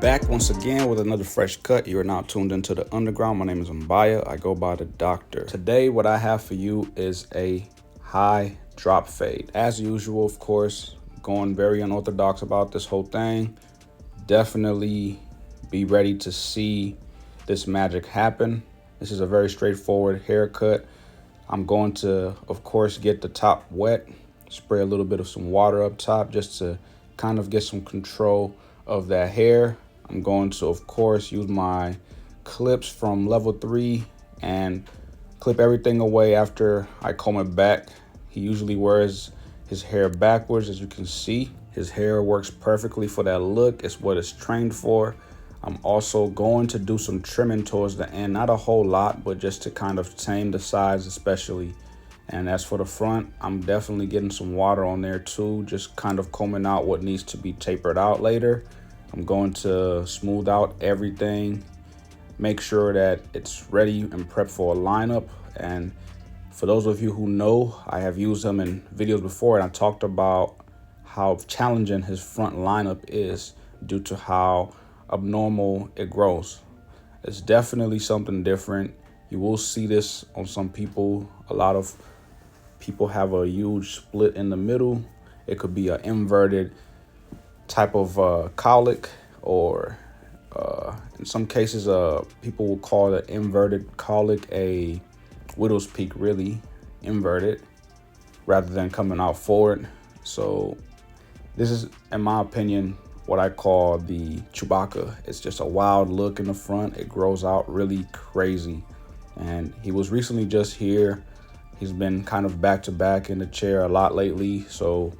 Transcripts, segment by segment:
Back once again with another fresh cut. You are now tuned into the underground. My name is Mbaya. I go by the Doctor. Today, what I have for you is a high drop fade. As usual, of course, going very unorthodox about this whole thing. Definitely be ready to see this magic happen. This is a very straightforward haircut. I'm going to, of course, get the top wet, spray a little bit of some water up top just to kind of get some control of that hair. I'm going to, of course, use my clips from level 3 and clip everything away after I comb it back. He usually wears his hair backwards, as you can see. His hair works perfectly for that look. It's what it's trained for. I'm also going to do some trimming towards the end, not a whole lot, but just to kind of tame the sides especially. And as for the front, I'm definitely getting some water on there too, just kind of combing out what needs to be tapered out later. I'm going to smooth out everything, make sure that it's ready and prepped for a lineup. And for those of you who know, I have used him in videos before, and I talked about how challenging his front lineup is due to how abnormal it grows. It's definitely something different. You will see this on some people. A lot of people have a huge split in the middle. It could be an inverted type of colic, or in some cases people will call the inverted colic a widow's peak, really inverted rather than coming out forward. So this is, in my opinion, what I call the Chewbacca. It's just a wild look in the front. It grows out really crazy. And he was recently just here. He's been kind of back to back in the chair a lot lately. So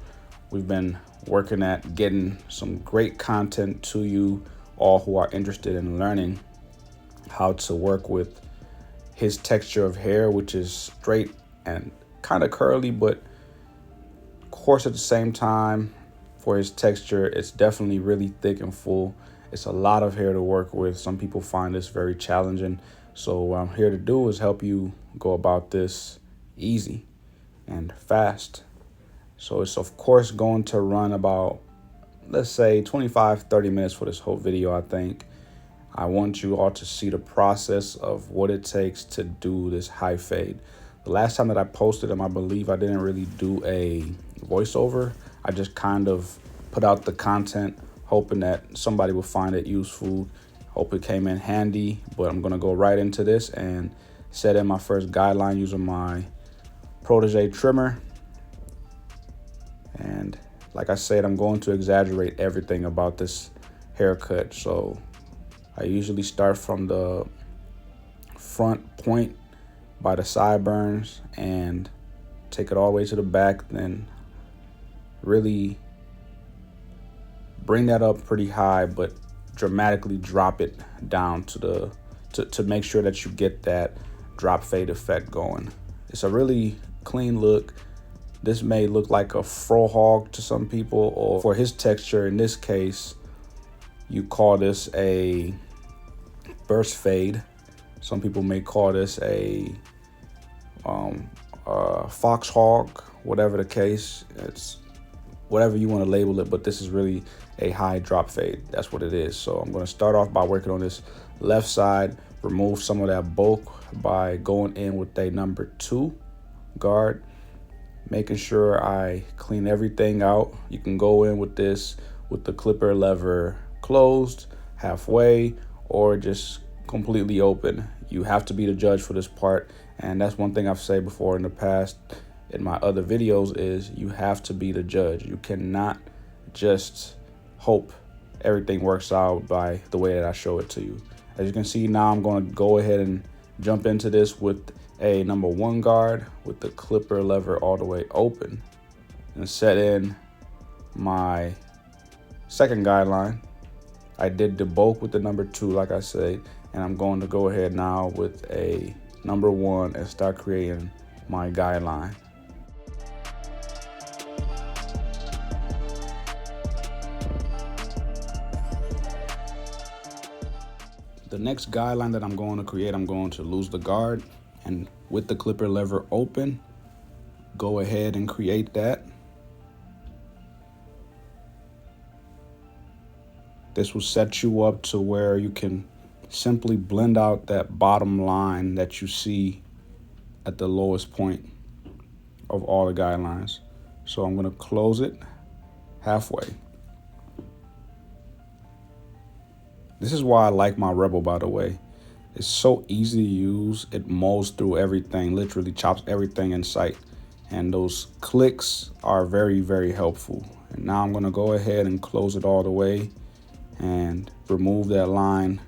we've been working at getting some great content to you all who are interested in learning how to work with his texture of hair, which is straight and kind of curly, but coarse at the same time. For his texture, it's definitely really thick and full. It's a lot of hair to work with. Some people find this very challenging. So what I'm here to do is help you go about this easy and fast. So it's of course going to run about, let's say 25-30 minutes for this whole video. I think I want you all to see the process of what it takes to do this high fade. The last time that I posted him, I believe I didn't really do a voiceover. I just kind of put out the content hoping that somebody will find it useful. Hope it came in handy, but I'm gonna go right into this and set in my first guideline using my protege trimmer. And like I said, I'm going to exaggerate everything about this haircut. So I usually start from the front point by the sideburns and take it all the way to the back, then really bring that up pretty high, but dramatically drop it down to make sure that you get that drop fade effect going. It's a really clean look. This may look like a fro hog to some people, or for his texture, in this case, you call this a burst fade. Some people may call this a fox hog, whatever the case. It's whatever you want to label it, but this is really a high drop fade. That's what it is. So I'm going to start off by working on this left side, remove some of that bulk by going in with a number 2 guard, making sure I clean everything out. You can go in with this with the clipper lever closed halfway or just completely open. You have to be the judge for this part, and that's one thing I've said before in the past in my other videos is you have to be the judge. You cannot just hope everything works out by the way that I show it to you. As you can see now, I'm going to go ahead and jump into this with a number 1 guard with the clipper lever all the way open and set in my second guideline. I did the bulk with the number 2, like I said, and I'm going to go ahead now with a number 1 and start creating my guideline. The next guideline that I'm going to create, I'm going to lose the guard, and with the clipper lever open, go ahead and create that. This will set you up to where you can simply blend out that bottom line that you see at the lowest point of all the guidelines. So I'm going to close it halfway. This is why I like my Rebel, by the way. It's so easy to use. It mows through everything, literally chops everything in sight. And those clicks are very, very helpful. And now I'm going to go ahead and close it all the way and remove that line.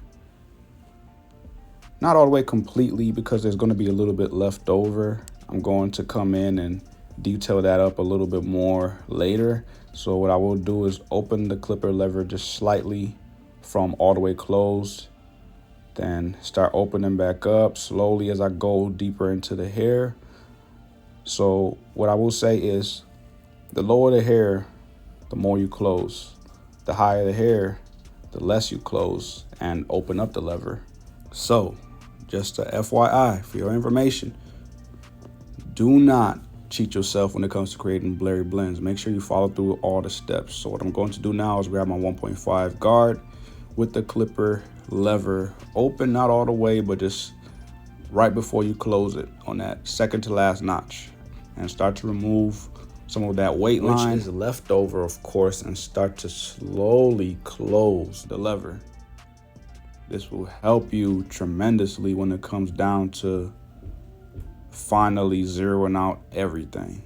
Not all the way completely, because there's going to be a little bit left over. I'm going to come in and detail that up a little bit more later. So what I will do is open the clipper lever just slightly from all the way closed, then start opening back up slowly as I go deeper into the hair. So what I will say is, the lower the hair, the more you close. The higher the hair, the less you close and open up the lever. So just a FYI for your information, do not cheat yourself when it comes to creating blurry blends. Make sure you follow through all the steps. So what I'm going to do now is grab my 1.5 guard with the clipper lever open, not all the way, but just right before you close it on that second to last notch, and start to remove some of that weight line, which is left over, of course, and start to slowly close the lever. This will help you tremendously when it comes down to finally zeroing out everything.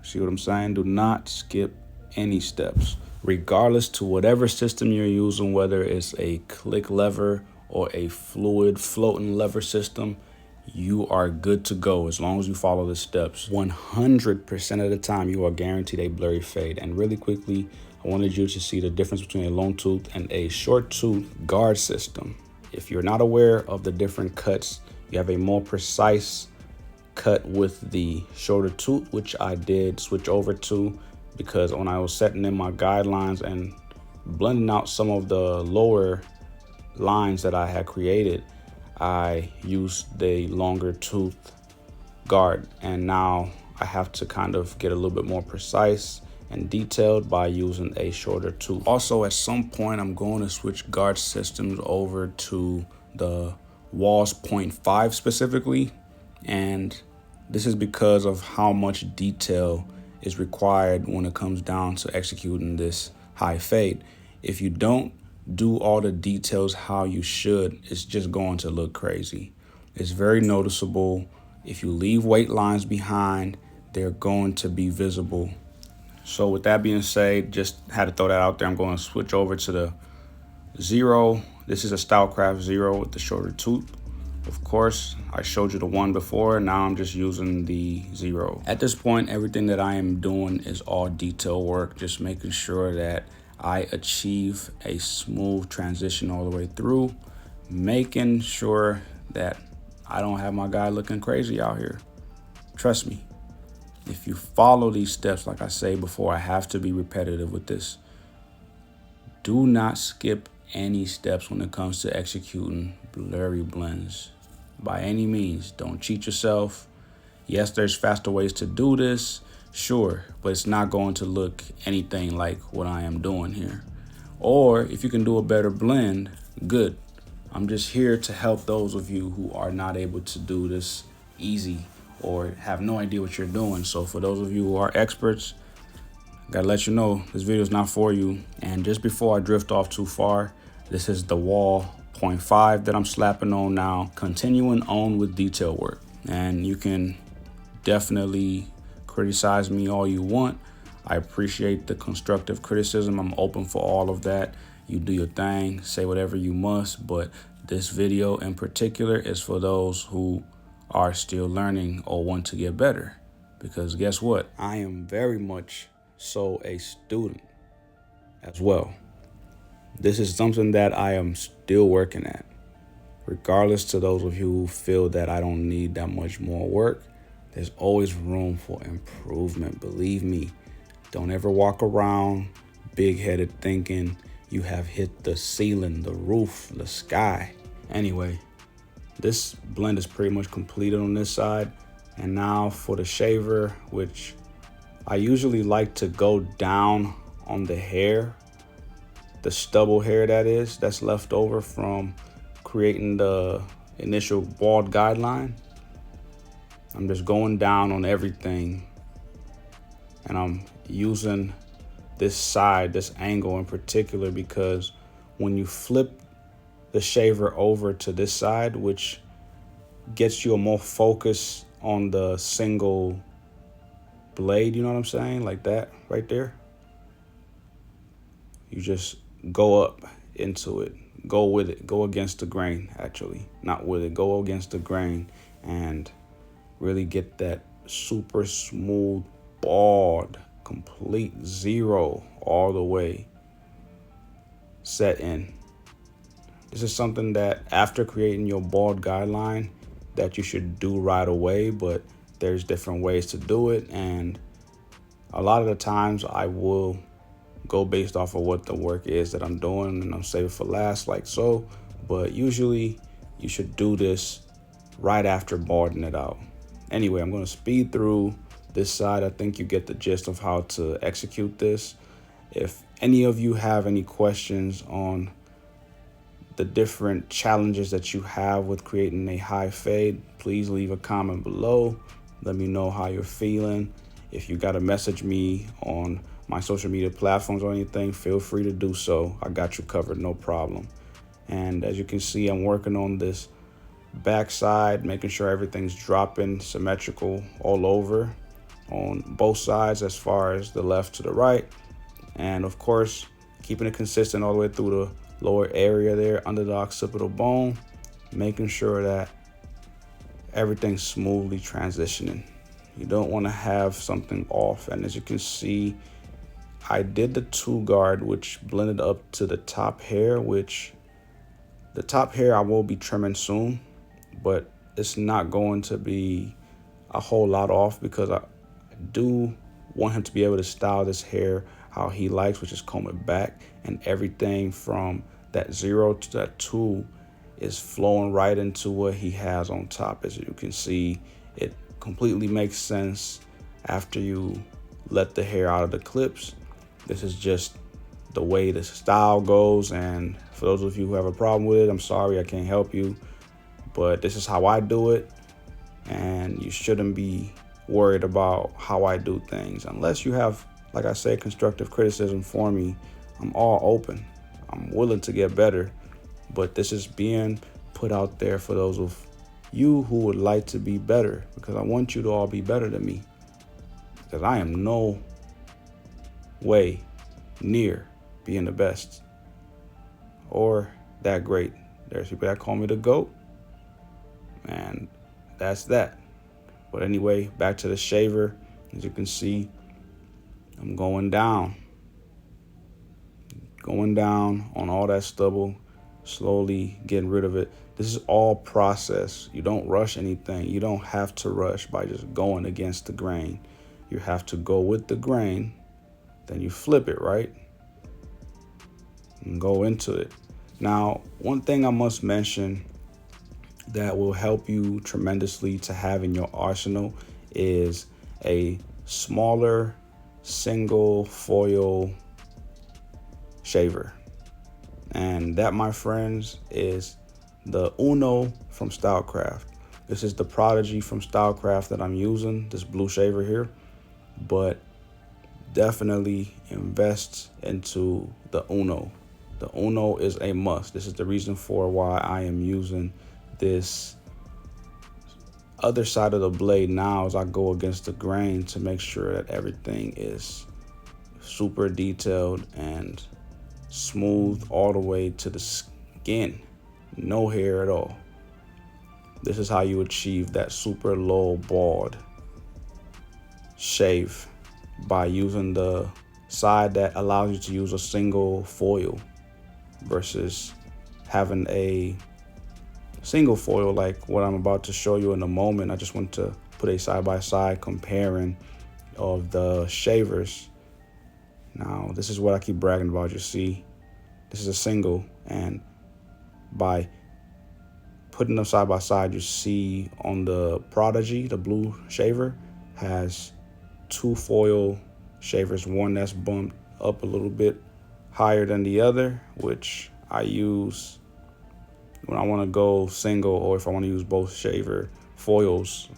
See what I'm saying? Do not skip any steps. Regardless to whatever system you're using, whether it's a click lever or a fluid floating lever system, you are good to go as long as you follow the steps. 100% of the time, you are guaranteed a blurry fade. And really quickly, I wanted you to see the difference between a long tooth and a short tooth guard system. If you're not aware of the different cuts, you have a more precise cut with the shorter tooth, which I did switch over to, because when I was setting in my guidelines and blending out some of the lower lines that I had created, I used the longer tooth guard, and now I have to kind of get a little bit more precise and detailed by using a shorter tooth. Also, at some point, I'm going to switch guard systems over to the Walls 0.5 specifically, and this is because of how much detail is required when it comes down to executing this high fade. If you don't do all the details how you should, it's just going to look crazy. It's very noticeable. If you leave weight lines behind, they're going to be visible. So with that being said, just had to throw that out there. I'm going to switch over to the Zero. This is a Stylecraft Zero with the shorter tooth. Of course, I showed you the one before. Now I'm just using the Zero. At this point, everything that I am doing is all detail work, just making sure that I achieve a smooth transition all the way through, making sure that I don't have my guy looking crazy out here. Trust me, if you follow these steps, like I say before, I have to be repetitive with this. Do not skip any steps when it comes to executing blurry blends. By any means, don't cheat yourself. Yes, there's faster ways to do this, sure, but it's not going to look anything like what I am doing here. Or if you can do a better blend, good. I'm just here to help those of you who are not able to do this easy or have no idea what you're doing. So for those of you who are experts, gotta let you know this video is not for you. And just before I drift off too far, this is the Wall 0.5 that I'm slapping on now, continuing on with detail work. And you can definitely criticize me all you want. I appreciate the constructive criticism. I'm open for all of that. You do your thing, say whatever you must, but this video in particular is for those who are still learning or want to get better. Because guess what? I am very much so a student as well. This is something that I am still working at. Regardless to those of you who feel that I don't need that much more work, there's always room for improvement. Believe me, don't ever walk around big-headed thinking you have hit the ceiling, the roof, the sky. Anyway, this blend is pretty much completed on this side. And now for the shaver, which I usually like to go down on the hair, the stubble hair that's left over from creating the initial bald guideline. I'm just going down on everything, and I'm using this side, this angle in particular, because when you flip the shaver over to this side, which gets you a more focus on the single blade, you know what I'm saying? Like that right there. You just go up into it, go with it, go against the grain, actually, not with it, go against the grain, and really get that super smooth, bald, complete zero all the way set in. This is something that after creating your bald guideline that you should do right away, but there's different ways to do it, and a lot of the times I will go based off of what the work is that I'm doing, and I'm saving for last, like so. But usually you should do this right after balding it out. Anyway, I'm going to speed through this side. I think you get the gist of how to execute this. If any of you have any questions on the different challenges that you have with creating a high fade, please leave a comment below. Let me know how you're feeling. If you got to message me on my social media platforms or anything, feel free to do so. I got you covered, no problem. And as you can see, I'm working on this backside, making sure everything's dropping symmetrical all over on both sides as far as the left to the right. And of course, keeping it consistent all the way through the lower area there under the occipital bone, making sure that everything's smoothly transitioning. You don't want to have something off. And as you can see, I did the 2-guard, which blended up to the top hair, which the top hair I will be trimming soon, but it's not going to be a whole lot off because I do want him to be able to style this hair how he likes, which is comb it back, and everything from that 0 to that 2 is flowing right into what he has on top. As you can see, it completely makes sense after you let the hair out of the clips. This is just the way the style goes, and for those of you who have a problem with it, I'm sorry, I can't help you, but this is how I do it, and you shouldn't be worried about how I do things unless you have, like I said, constructive criticism for me. I'm all open. I'm willing to get better, but this is being put out there for those of you who would like to be better, because I want you to all be better than me, because I am no way near being the best or that great. There's people that call me the GOAT, and that's that. But anyway, back to the shaver. As you can see, I'm going down on all that stubble, slowly getting rid of it. This is all process. You don't rush anything. You don't have to rush by just going against the grain. You have to go with the grain, then you flip it, right? And go into it. Now, one thing I must mention that will help you tremendously to have in your arsenal is a smaller single foil shaver. And that, my friends, is the Uno from Stylecraft. This is the Prodigy from Stylecraft that I'm using, this blue shaver here. But definitely invest into the Uno. The Uno is a must. This is the reason for why I am using this other side of the blade now as I go against the grain to make sure that everything is super detailed and smooth all the way to the skin. No hair at all. This is how you achieve that super low bald shave, by using the side that allows you to use a single foil versus having a single foil like what I'm about to show you in a moment. I just want to put a side-by-side comparing of the shavers. Now, this is what I keep bragging about. You see, this is a single, and by putting them side by side, you see on the Prodigy, the blue shaver has two foil shavers, one that's bumped up a little bit higher than the other, which I use when I want to go single, or if I want to use both shaver foils,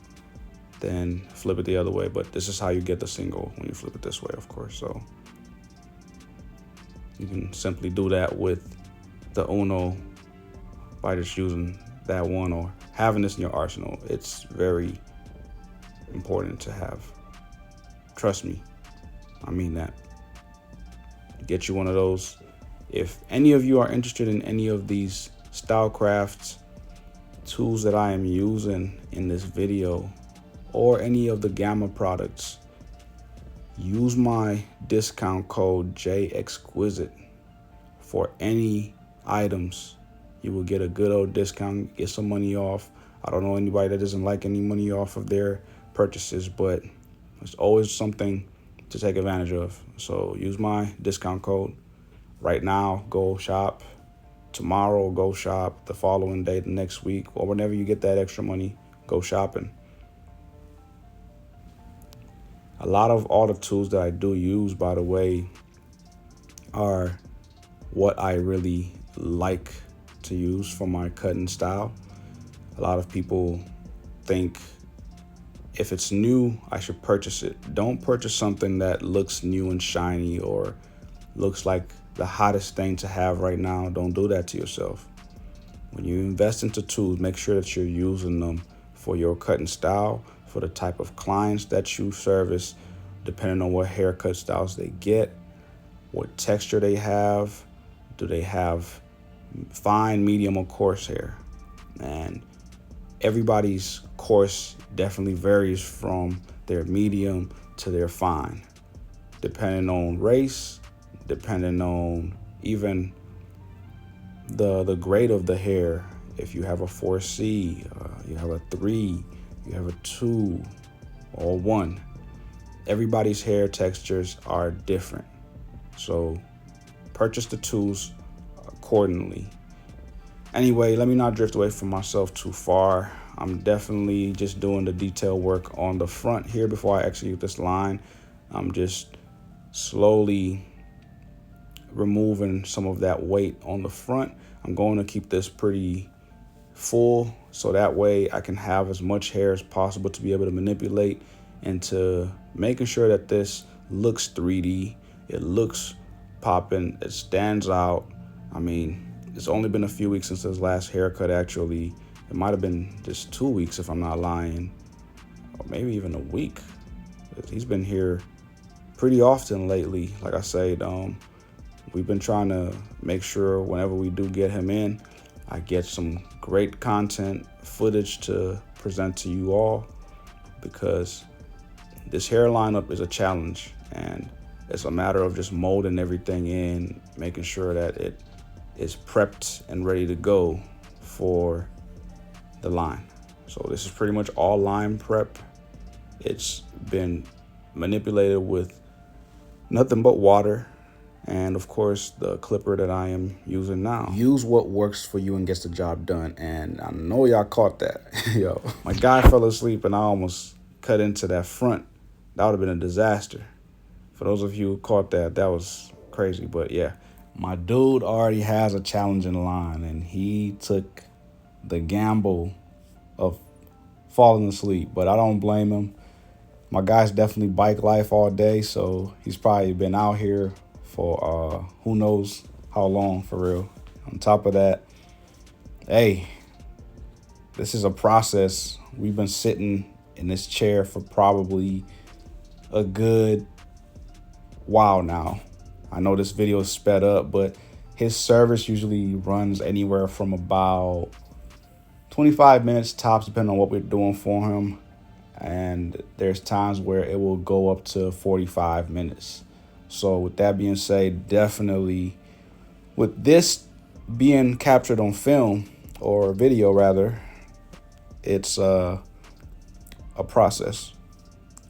then flip it the other way. But this is how you get the single when you flip it this way, of course. So you can simply do that with the Uno by just using that one or having this in your arsenal. It's very important to have. Trust me, I mean that. Get you one of those. If any of you are interested in any of these Stylecraft tools that I am using in this video, or any of the Gamma products, use my discount code J.Exquisite for any items. You will get a good old discount, get some money off. I don't know anybody that doesn't like any money off of their purchases, but it's always something to take advantage of. So use my discount code. Right now, go shop. Tomorrow, go shop. The following day, the next week, or whenever you get that extra money, go shopping. A lot of all the tools that I do use, by the way, are what I really like to use for my cutting style. A lot of people think if it's new, I should purchase it. Don't purchase something that looks new and shiny or looks like the hottest thing to have right now. Don't do that to yourself. When you invest into tools, make sure that you're using them for your cutting style, for the type of clients that you service, depending on what haircut styles they get, what texture they have. Do they have fine, medium, or coarse hair? And everybody's coarse definitely varies from their medium to their fine, depending on race, depending on even the grade of the hair. If you have a 4C, you have a 3, you have a 2, or 1. Everybody's hair textures are different. So purchase the tools accordingly. Anyway, let me not drift away from myself too far. I'm definitely just doing the detail work on the front here before I execute this line. I'm just slowly removing some of that weight on the front. I'm going to keep this pretty full so that way I can have as much hair as possible to be able to manipulate into making sure that this looks 3D. It looks popping. It stands out. I mean, it's only been a few weeks since his last haircut, actually. It might have been just 2 weeks if I'm not lying, or maybe even a week. He's been here pretty often lately. Like I said, we've been trying to make sure whenever we do get him in, I get some great content footage to present to you all, because this hair lineup is a challenge, and it's a matter of just molding everything in, making sure that it is prepped and ready to go for the line. So this is pretty much all line prep. It's been manipulated with nothing but water, and of course the clipper that I am using now. Use what works for you and gets the job done. And I know y'all caught that. Yo, my guy fell asleep and I almost cut into that front. That would have been a disaster. For those of you who caught that, that was crazy. But yeah, my dude already has a challenging line, and he took the gamble of falling asleep, but I don't blame him. My guy's definitely bike life all day, so he's probably been out here for who knows how long, for real. On top of that, hey, this is a process. We've been sitting in this chair for probably a good while now. I know this video is sped up, but his service usually runs anywhere from about 25 minutes tops, depending on what we're doing for him. And there's times where it will go up to 45 minutes. So with that being said, definitely with this being captured on film, or video rather, it's a process.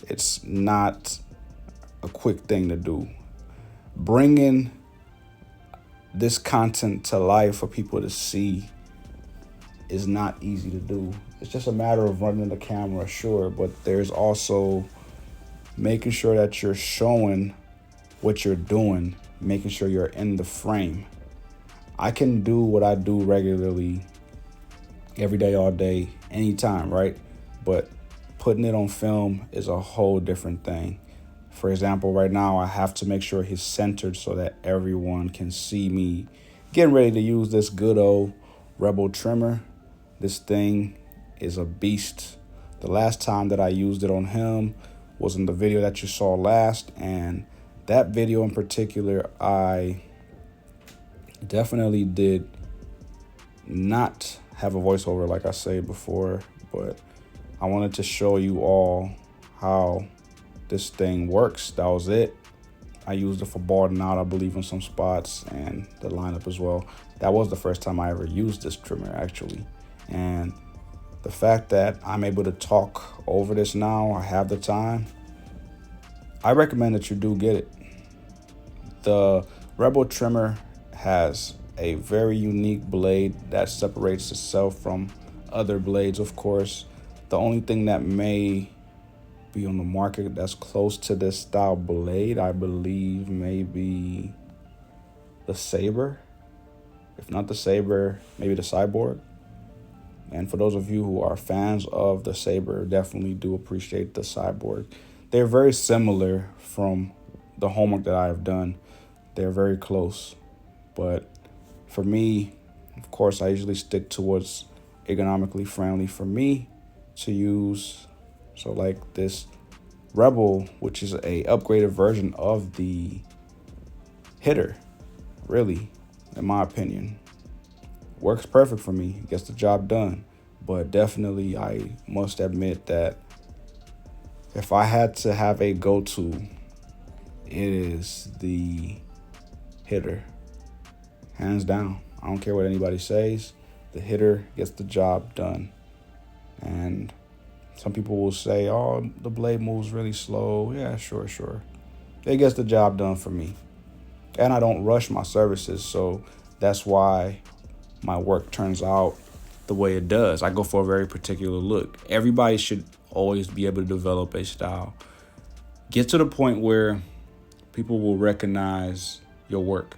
It's not a quick thing to do. Bringing this content to life for people to see is not easy to do. It's just a matter of running the camera, sure, but there's also making sure that you're showing what you're doing, making sure you're in the frame. I can do what I do regularly every day, all day, anytime, right? But putting it on film is a whole different thing. For example, right now I have to make sure he's centered so that everyone can see me getting ready to use this good old Rebel trimmer. This thing is a beast. The last time that I used it on him was in the video that you saw last, and that video in particular, I definitely did not have a voiceover like I said before, but I wanted to show you all how this thing works. That was it. I used it for balding out, I believe, in some spots, and the lineup as well. That was the first time I ever used this trimmer, actually. And the fact that I'm able to talk over this now, I have the time, I recommend that you do get it. The Rebel trimmer has a very unique blade that separates itself from other blades, of course. The only thing that may be on the market that's close to this style blade, I believe, maybe the Saber. If not the Saber, maybe the Cyborg. And for those of you who are fans of the Saber, definitely do appreciate the Cyborg. They're very similar from the homework that I have done. They're very close. But for me, of course, I usually stick to what's ergonomically friendly for me to use. So like this Rebel, which is a upgraded version of the hitter, really, in my opinion, works perfect for me, gets the job done. But definitely, I must admit that if I had to have a go-to, it is the hitter, hands down. I don't care what anybody says, the hitter gets the job done. And some people will say, oh, the blade moves really slow. Yeah, sure. It gets the job done for me. And I don't rush my services, so that's why my work turns out the way it does. I go for a very particular look. Everybody should always be able to develop a style. Get to the point where people will recognize your work.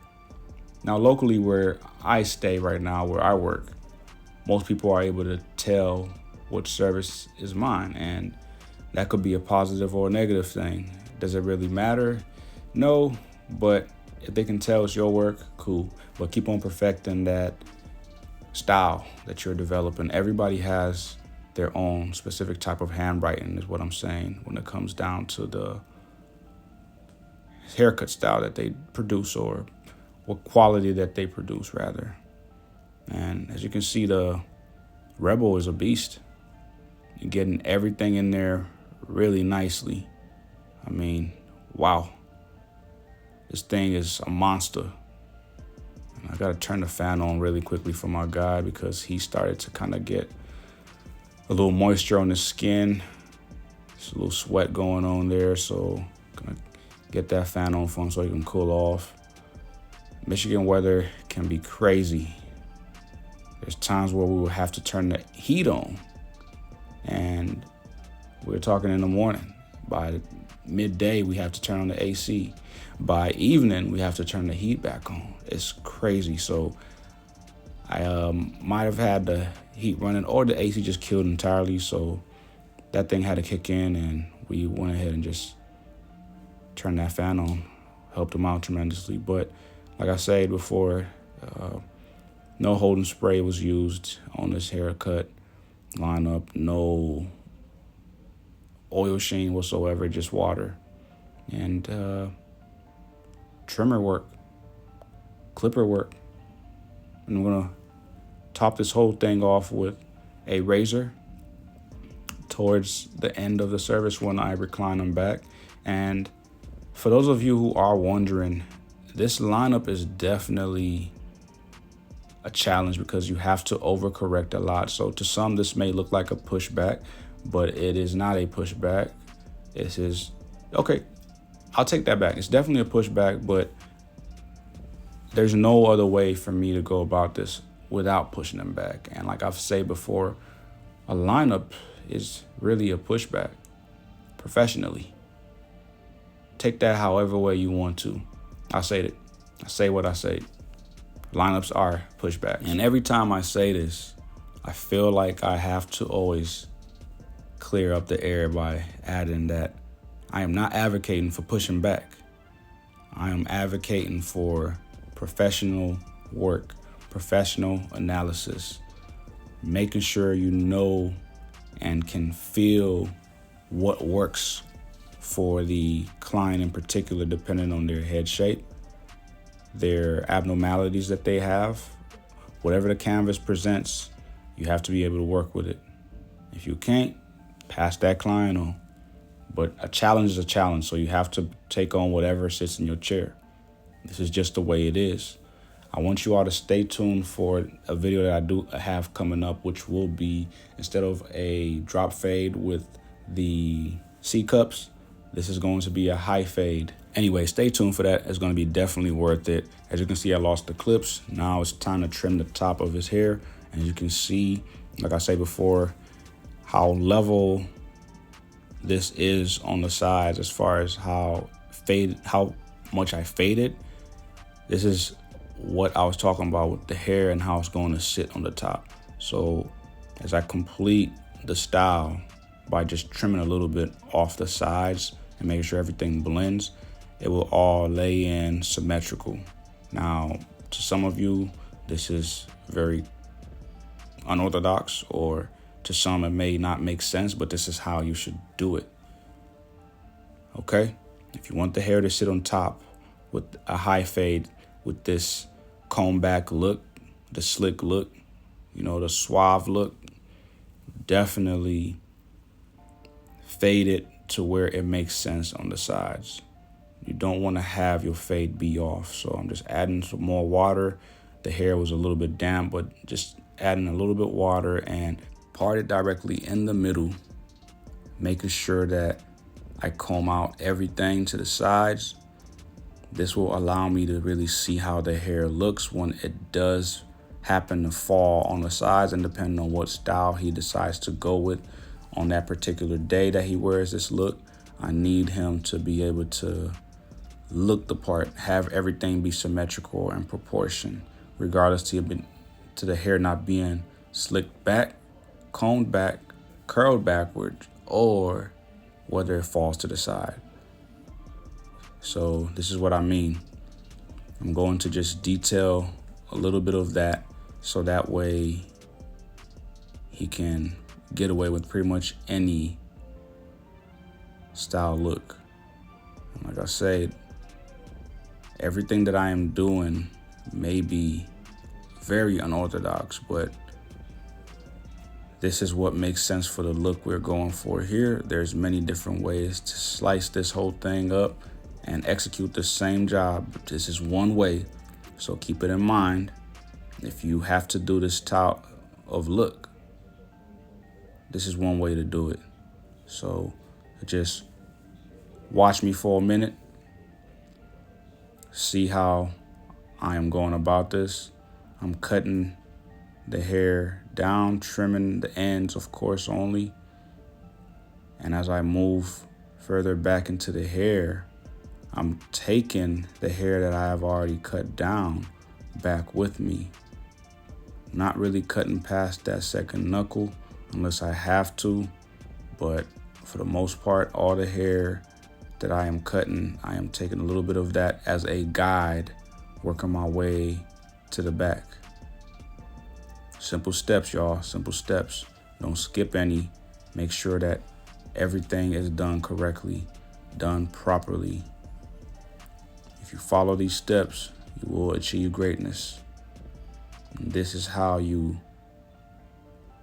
Now, locally where I stay right now, where I work, most people are able to tell what service is mine, and that could be a positive or a negative thing. Does it really matter? No, but if they can tell it's your work, cool. But keep on perfecting that style that you're developing. Everybody has their own specific type of handwriting, is what I'm saying, when it comes down to the haircut style that they produce, or what quality that they produce, rather. And as you can see, the Rebel is a beast. You're getting everything in there really nicely. I mean, wow. This thing is a monster. And I gotta turn the fan on really quickly for my guy because he started to kind of get a little moisture on his skin. There's a little sweat going on there, so I'm gonna get that fan on for him so he can cool off. Michigan weather can be crazy. There's times where we will have to turn the heat on, and we're talking in the morning. By midday, we have to turn on the AC. By evening, we have to turn the heat back on. It's crazy. So I might have had the heat running, or the AC just killed entirely. So that thing had to kick in, and we went ahead and just turned that fan on. Helped them out tremendously. But like I said before, no holding spray was used on this haircut lineup. No oil sheen whatsoever, just water. And trimmer work, clipper work. And I'm gonna top this whole thing off with a razor towards the end of the service when I recline them back. And for those of you who are wondering, this lineup is definitely a challenge because you have to overcorrect a lot. So to some, this may look like a pushback, but it is not a pushback. It is, okay, I'll take that back. It's definitely a pushback, but there's no other way for me to go about this without pushing them back. And like I've said before, a lineup is really a pushback professionally. take that however way you want to. I say what I say. Lineups are pushbacks. And every time I say this, I feel like I have to always clear up the air by adding that I am not advocating for pushing back. I am advocating for professional work, professional analysis, making sure you know and can feel what works for the client in particular, depending on their head shape, their abnormalities that they have. Whatever the canvas presents, you have to be able to work with it. If you can't, pass that client on. But a challenge is a challenge, so you have to take on whatever sits in your chair. This is just the way it is. I want you all to stay tuned for a video that I do have coming up, which will be, instead of a drop fade with the C cups, this is going to be a high fade. Anyway, stay tuned for that. It's going to be definitely worth it. As you can see, I lost the clips. Now it's time to trim the top of his hair. And you can see, like I said before, how level this is on the sides as far as how much I faded. This is what I was talking about with the hair and how it's going to sit on the top. So as I complete the style by just trimming a little bit off the sides and making sure everything blends, it will all lay in symmetrical. Now, to some of you, this is very unorthodox, or to some it may not make sense, but this is how you should do it. Okay? If you want the hair to sit on top with a high fade, with this comb back look, the slick look, the suave look, definitely fade it to where it makes sense on the sides. You don't want to have your fade be off. So I'm just adding some more water. The hair was a little bit damp, but just adding a little bit water and part it directly in the middle, making sure that I comb out everything to the sides. This will allow me to really see how the hair looks when it does happen to fall on the sides, and depending on what style he decides to go with on that particular day that he wears this look, I need him to be able to look the part, have everything be symmetrical and proportion, regardless to the hair not being slicked back, combed back, curled backwards, or whether it falls to the side. So this is what I mean. I'm going to just detail a little bit of that so that way he can get away with pretty much any style look. And like I said, everything that I am doing may be very unorthodox, but this is what makes sense for the look we're going for here. There's many different ways to slice this whole thing up and execute the same job. This is one way, so keep it in mind. If you have to do this type of look, this is one way to do it. So just watch me for a minute, see how I am going about this. I'm cutting the hair down, trimming the ends, of course, only. And as I move further back into the hair, I'm taking the hair that I have already cut down back with me. Not really cutting past that second knuckle unless I have to, but for the most part, all the hair that I am cutting, I am taking a little bit of that as a guide, working my way to the back. Simple steps, y'all, simple steps. Don't skip any. Make sure that everything is done correctly, done properly. If you follow these steps, you will achieve greatness. And this is how you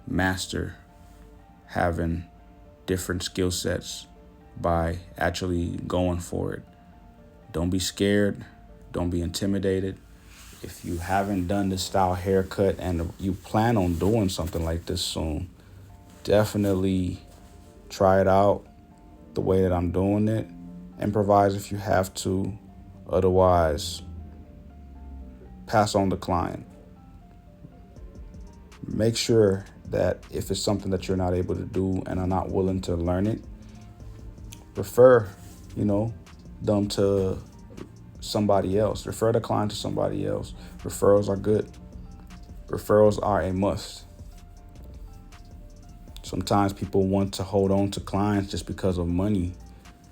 master having different skill sets, by actually going for it. Don't be scared. Don't be intimidated. If you haven't done this style haircut and you plan on doing something like this soon, definitely try it out the way that I'm doing it. Improvise if you have to. Otherwise, pass on the client. Make sure that if it's something that you're not able to do and are not willing to learn it, prefer, them to somebody else. Refer the client to somebody else. Referrals are good. Referrals are a must. Sometimes people want to hold on to clients just because of money.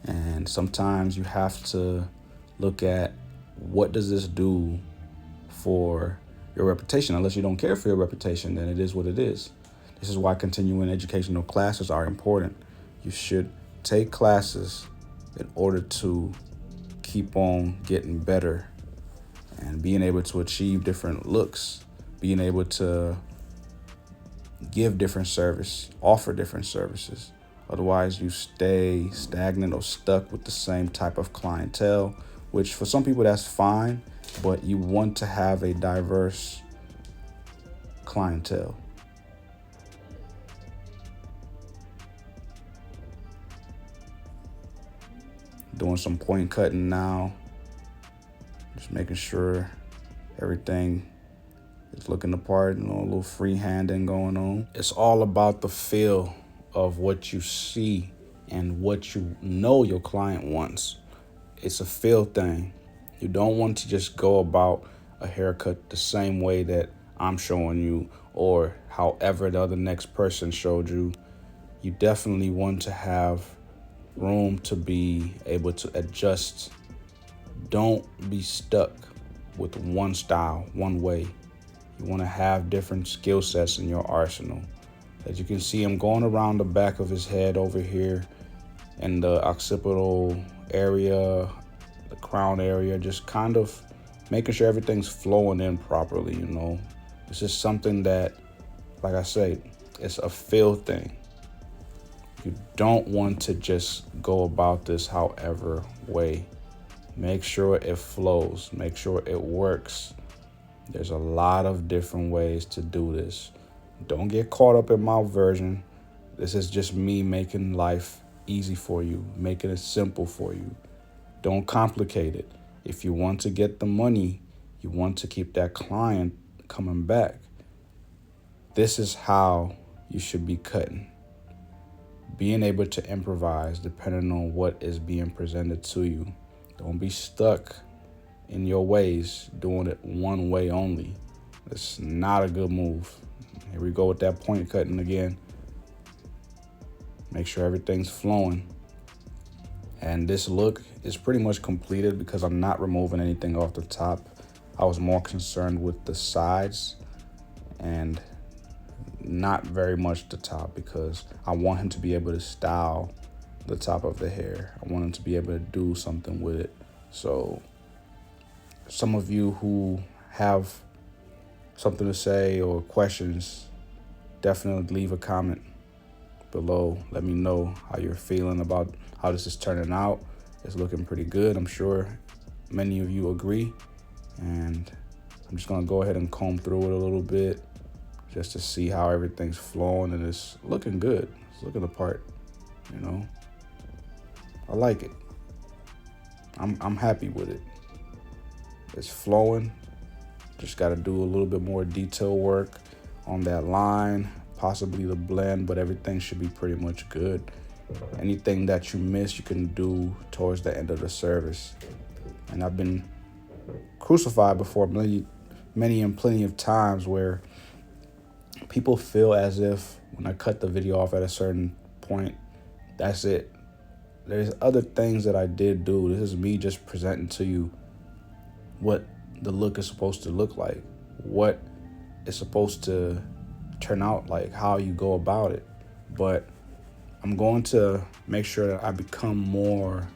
And sometimes you have to look at, what does this do for your reputation? Unless you don't care for your reputation, then it is what it is. This is why continuing educational classes are important. You should take classes in order to keep on getting better and being able to achieve different looks, being able to give different service, offer different services. Otherwise, you stay stagnant or stuck with the same type of clientele, which for some people that's fine, but you want to have a diverse clientele. Doing some point cutting now, just making sure everything is looking the part, a little freehanding going on. It's all about the feel of what you see and what you know your client wants. It's a feel thing. You don't want to just go about a haircut the same way that I'm showing you or however the other next person showed you. You definitely want to have room to be able to adjust. Don't be stuck with one style, one way. You want to have different skill sets in your arsenal. As you can see, I'm going around the back of his head over here in the occipital area, the crown area, just kind of making sure everything's flowing in properly, This is something that, like I say, it's a feel thing. You don't want to just go about this however way. Make sure it flows. Make sure it works. There's a lot of different ways to do this. Don't get caught up in my version. This is just me making life easy for you, making it simple for you. Don't complicate it. If you want to get the money, you want to keep that client coming back, this is how you should be cutting. Being able to improvise depending on what is being presented to you. Don't be stuck in your ways, doing it one way only. It's not a good move. Here we go with that point cutting again. Make sure everything's flowing. And this look is pretty much completed because I'm not removing anything off the top. I was more concerned with the sides and not very much the top because I want him to be able to style the top of the hair. I want him to be able to do something with it. So some of you who have something to say or questions, definitely leave a comment below. Let me know how you're feeling about how this is turning out. It's looking pretty good. I'm sure many of you agree. And I'm just gonna go ahead and comb through it a little bit just to see how everything's flowing, and it's looking good. It's looking the part, I like it. I'm happy with it. It's flowing. Just got to do a little bit more detail work on that line, possibly the blend, but everything should be pretty much good. Anything that you miss, you can do towards the end of the service. And I've been crucified before many and plenty of times where people feel as if when I cut the video off at a certain point, that's it. There's other things that I did do. This is me just presenting to you what the look is supposed to look like, what it's supposed to turn out like, how you go about it. But I'm going to make sure that I become more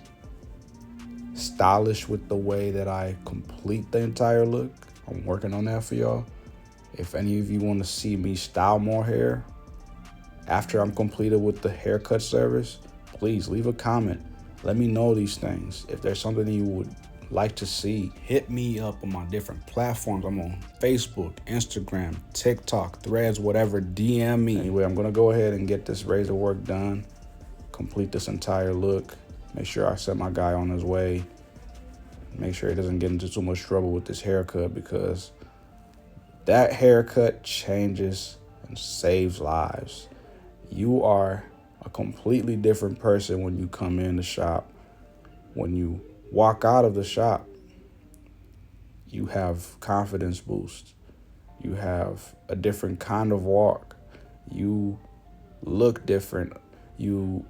stylish with the way that I complete the entire look. I'm working on that for y'all. If any of you want to see me style more hair after I'm completed with the haircut service, please leave a comment. Let me know these things. If there's something you would like to see, hit me up on my different platforms. I'm on Facebook, Instagram, TikTok, Threads, whatever. DM me. Anyway, I'm going to go ahead and get this razor work done, complete this entire look, make sure I set my guy on his way, make sure he doesn't get into too much trouble with this haircut, because that haircut changes and saves lives. You are a completely different person when you come in the shop, when you walk out of the shop, you have confidence boost. You have a different kind of walk. You look different. You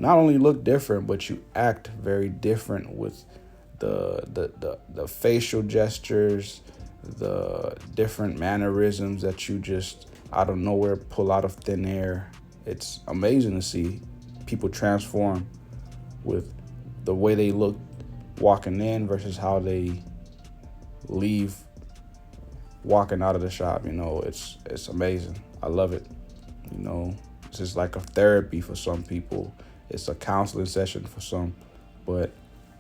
not only look different, but you act very different with the facial gestures, the different mannerisms that you just out of nowhere pull out of thin air. It's amazing to see people transform with the way they look walking in versus how they leave walking out of the shop. You know, it's amazing. I love it. You know, it's just like a therapy for some people. It's a counseling session for some. But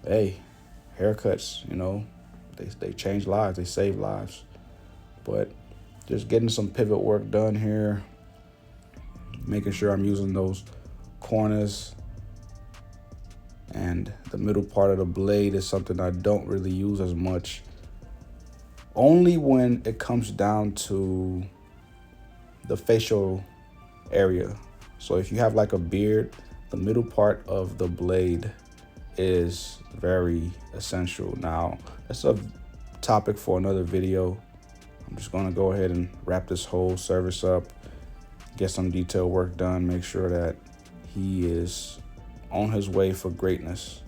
hey, haircuts, you know, they change lives, they save lives. But just getting some pivot work done here, making sure I'm using those corners, and the middle part of the blade is something I don't really use as much, only when it comes down to the facial area. So if you have like a beard, the middle part of the blade is very essential. Now, that's a topic for another video. I'm just gonna go ahead and wrap this whole service up, get some detail work done, make sure that he is on his way for greatness.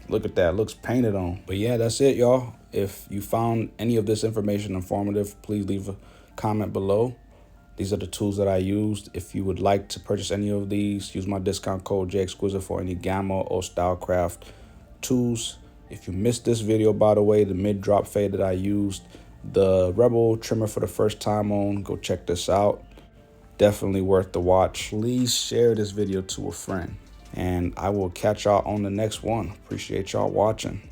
Look at that, looks painted on. But yeah, that's it, y'all. If you found any of this information informative, please leave a comment below. These are the tools that I used. If you would like to purchase any of these, use my discount code J.Exquisite for any Gamma or Stylecraft tools. If you missed this video, by the way, the mid-drop fade that I used, the Rebel trimmer for the first time on, go check this out. Definitely worth the watch. Please share this video to a friend, and I will catch y'all on the next one. Appreciate y'all watching.